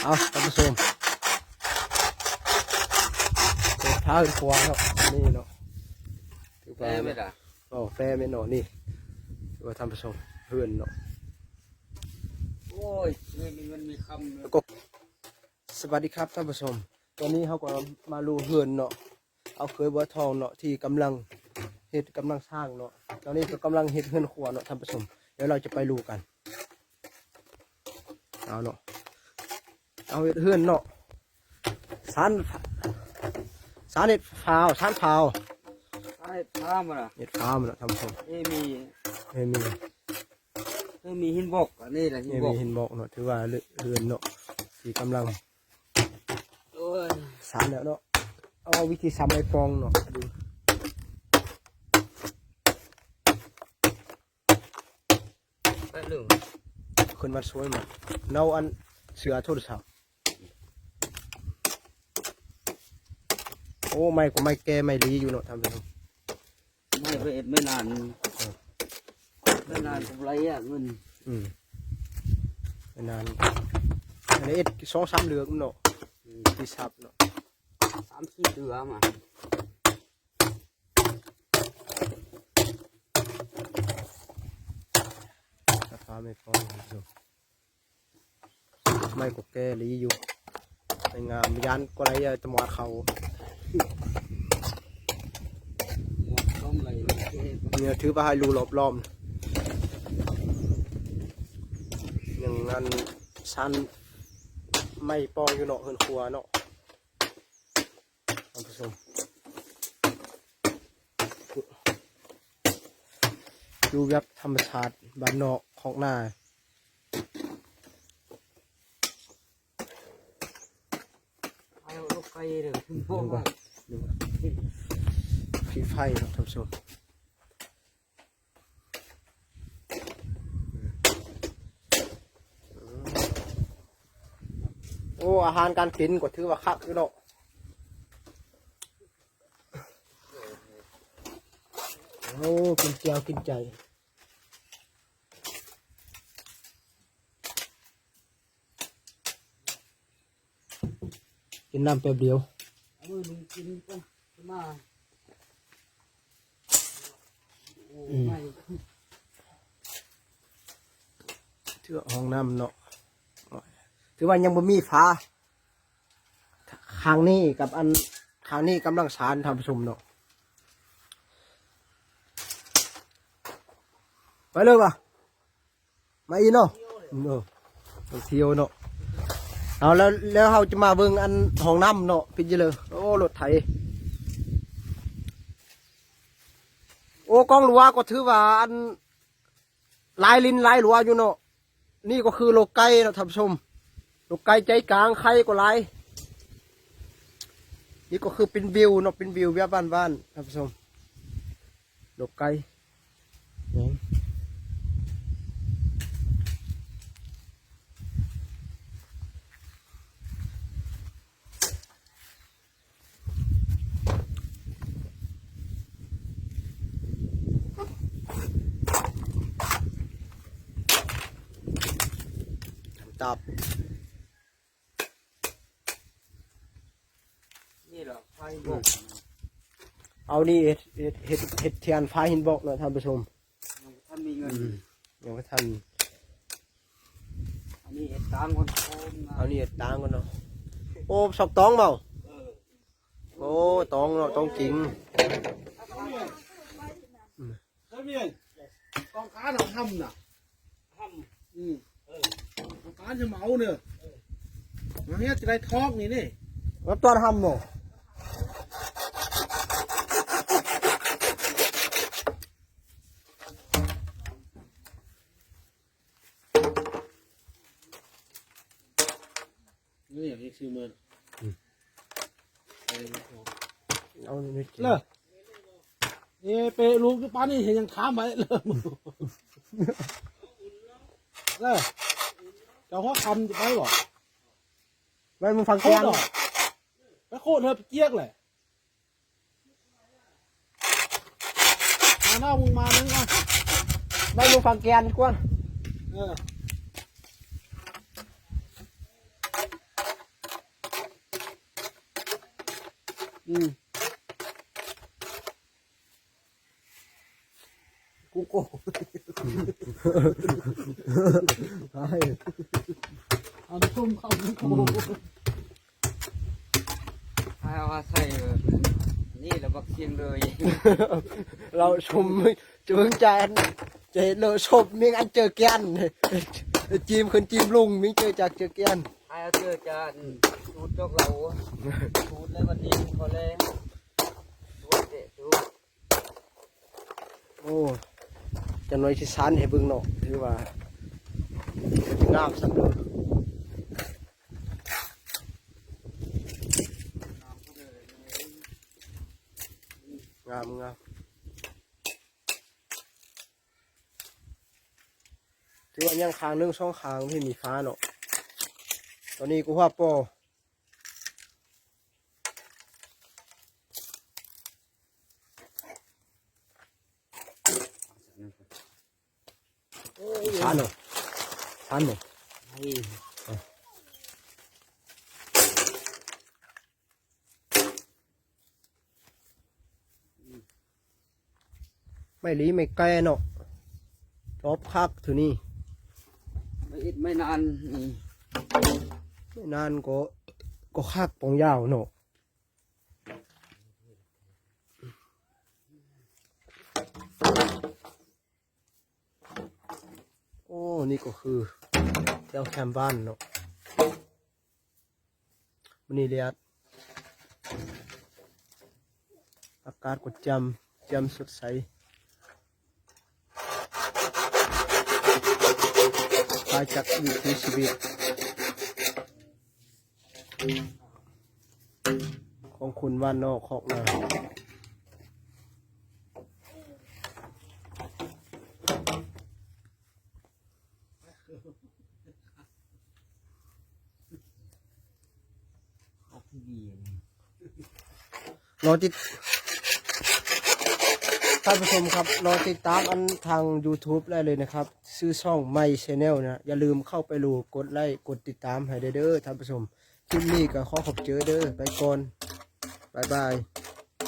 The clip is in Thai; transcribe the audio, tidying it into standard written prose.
เอาท่านผู้ชมเปิดท้าขึ้นขวาเนาะนี่เนาะถือว่าไม่ได้โอ้แฟไม่เนาะนี่ถือว่าท่านผู้ชมเพื่อนเนาะโอ้ยมันมีคำแล้วก็สวัสดีครับท่านผู้ชมตอนนี้เขาก็มาลูเพื่อนเนาะเอาเคยบัวทองเนาะที่กำลังสร้างเนาะตอนนี้ก็กำลังเฮ็ดเฮือนครัวเนาะท่านผู้ชมเดี๋ยวเราจะไปดูกันเอาเนาะเอาเฮ็ดเฮือนเนาะสารเห็ดฟาวสารฟาวไอ้พามันอ่ะเห็ดฟาวมันเนาะท่านผู้ชมมีหินบกอันนี้แหละหินบกมีหินบกเนาะถือว่าเฮือนเนาะที่กำลังสารแล้วเนาะเอาวิธีทำไม้ปองเนาะดูคนมาช่วยมันเนาอันเสือโทรศัพท์โอ้ไม่ก็ไม่แก่ไม่ดีอยู่เนาะทำไปดูไม่ไปเอ็ดไม่นานกับไรอ่ะมันไม่นานอันนี้เอ็ด2-3 เดือนเนาะที่ซับเนาะ3-4 เดือนมาฟ้าไม่พอดูไม่ก็แก่ลีอยู่ในงามยันก็ไรตะมอดเขาเนี่ยถือไปให้รูหลบล้อมอย่างนั้นชั้นไม่ปองอยู่เนาะเฮือนครัวเนาะท่านผู้ชมดูแบบธรรมชาติบ้านนอกของหน้าเอาลูกไก่เด้อดูว่าผีไฟครับท่านผู้ชมโอ้อาหารการกินก็ถือว่าคักอยู่เนาะโอ้กินเจียวกินใจกินน้ำแป๊บเดียวมือลุงกินก็มาถือห้องน้ำเนาะถือว่ายังบ่มีฟ้าข้างนี้กับอันข้างนี้กำลังสารทำประชุมเนาะไปเลยป่ะมาอีเนาะเที่ยวเนาะเอาแล้วเราจะมาเบิ่งอันห้องน้ำเนาะพี่จิเลยโอ้รถไถโอ้กองหลัวก็ถือว่าอันลายลิ้นลายหลัวอยู่เนาะนี่ก็คือโลกไก่เนาะท่านผู้ชมโลกไก่ใจกลางไข่ก็ลายนี่ก็คือเป็นวิวเนาะเป็นวิวแบบบ้านๆท่านผู้ชมโลกไก่ตับนี่เหรอไฟบกเอานี่เห็ดเทียนไฟหินบอกเนาะท่านผู้ชมท่านมีเงินยังไม่ทันอันนี้เห็ดตางคนโอมเอานี่เห็ดตางกันเนาะโอ้สอกตองเปล่าโอ้ตองเนาะตองจริงท่านมีกองค้าเราทำน่ะการจะเมาเนี่ยมันเนี้ยจะได้ทอกนี่นี่แล้วตัวทำเนาะนี่อย่างนี้ชื่อมันเอานี่กินเลยเปลูกป้านี่เห็นยังค้ามไปเลยเลยจะหัวคำจะไปหรอไปมึงฟังแกนไปโคตรเธอไปเจี๊ยกเลยมาหน้ามึงมานึงอ่ะไปมึงฟังแกนกวน กูโก้ใช่ เอาทุ่มเข้าโค เอาใส่นี่แล้วบักเชียงเลย เราชมเจอจานเจอเราชมมีอันเจอแกนจีมคนจีมลุงมีเจอจากเจอแกน เอาเจอจานสูตรจกเราสูตรแล้ววันนี้เขาเลยสูตรเด็ดสูตร โอ้จะน้อยสิสานให้เบิ่งเนาะหรือว่างามสักเลยงามงามถือว่ายังคางนึงช่องคางที่มีฟ้าเนาะตอนนี้กูว่าปอฟ้าเนาะฟ้าเนาะ ให้ ไม่ลีไม่แก่เนาะจอบคักถือนี่ ไม่นานนี่ ไม่นานก็คักปองยาวเนาะโอ้นี่ก็คือแถวแคมป์บ้านเนาะวันนี้เรียกอากาศก็แจ่มสดใสคลายจากวิถีชีวิตของคุณว่านนอกคอกนาเราติดท่านผู้ชมครับรอติดตามอันทาง YouTube ได้เลยนะครับชื่อช่องไมค์ชแนลนะอย่าลืมเข้าไปดูกดไลค์กดติดตามให้เด้อท่านผู้ชมคลิปนี้ก็ขอขอบเจอเด้อไปก่อนบ๊ายบาย